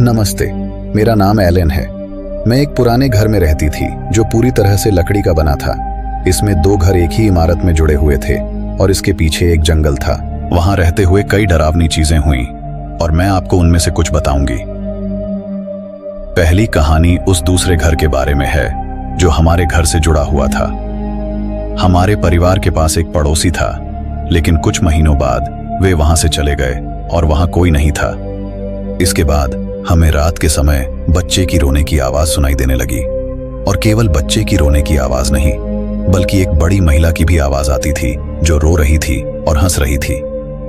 नमस्ते, मेरा नाम एलन है। मैं एक पुराने घर में रहती थी जो पूरी तरह से लकड़ी का बना था। इसमें 2 घर एक ही इमारत में जुड़े हुए थे और इसके पीछे एक जंगल था। वहां रहते हुए कई डरावनी चीजें हुई और मैं आपको उनमें से कुछ बताऊंगी। पहली कहानी उस दूसरे घर के बारे में है जो हमारे घर से जुड़ा हुआ था। हमारे परिवार के पास एक पड़ोसी था, लेकिन कुछ महीनों बाद वे वहां से चले गए और वहां कोई नहीं था। इसके बाद हमें रात के समय बच्चे की रोने की आवाज सुनाई देने लगी, और केवल बच्चे की रोने की आवाज नहीं, बल्कि एक बड़ी महिला की भी आवाज आती थी जो रो रही थी और हंस रही थी।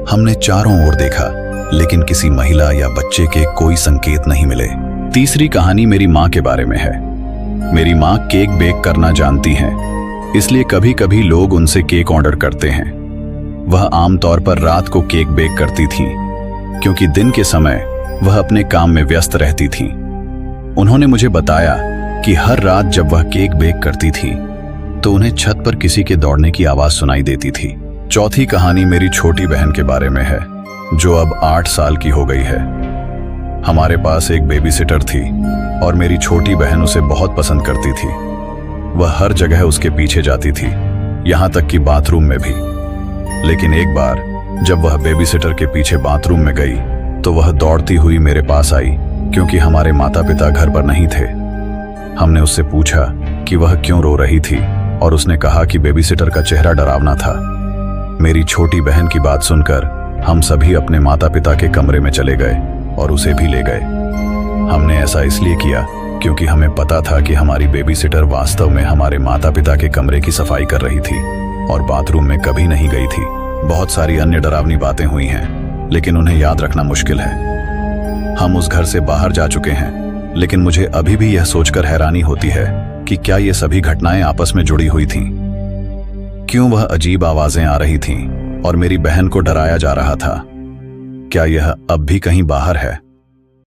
हमने चारों ओर देखा, लेकिन किसी महिला या बच्चे के कोई संकेत नहीं मिले। तीसरी कहानी मेरी माँ के बारे में है। मेरी माँ केक बेक करना जानती हैं, इसलिए कभी कभी लोग उनसे केक ऑर्डर करते हैं। वह आमतौर पर रात को केक बेक करती थीं, क्योंकि दिन के समय वह अपने काम में व्यस्त रहती थीं। उन्होंने मुझे बताया कि हर रात जब वह केक बेक करती थी तो उन्हें छत पर किसी के दौड़ने की आवाज सुनाई देती थी। चौथी कहानी मेरी छोटी बहन के बारे में है, जो अब 8 साल की हो गई है। हमारे पास एक बेबी सिटर थी और मेरी छोटी बहन उसे बहुत पसंद करती थी। वह हर जगह उसके पीछे जाती थी, यहां तक कि बाथरूम में भी। लेकिन एक बार जब वह बेबी सिटर के पीछे बाथरूम में गई तो वह दौड़ती हुई मेरे पास आई, क्योंकि हमारे माता पिता घर पर नहीं थे। हमने उससे पूछा कि वह क्यों रो रही थी, और उसने कहा कि बेबी सिटर का चेहरा डरावना था। मेरी छोटी बहन की बात सुनकर हम सभी अपने माता पिता के कमरे में चले गए और उसे भी ले गए। हमने ऐसा इसलिए किया क्योंकि हमें पता था कि हमारी बेबी सिटर वास्तव में हमारे माता पिता के कमरे की सफाई कर रही थी और बाथरूम में कभी नहीं गई थी। बहुत सारी अन्य डरावनी बातें हुई हैं, लेकिन उन्हें याद रखना मुश्किल है। हम उस घर से बाहर जा चुके हैं, लेकिन मुझे अभी भी यह सोचकर हैरानी होती है कि क्या ये सभी घटनाएं आपस में जुड़ी हुई थीं? क्यों वह अजीब आवाजें आ रही थीं और मेरी बहन को डराया जा रहा था? क्या यह अब भी कहीं बाहर है?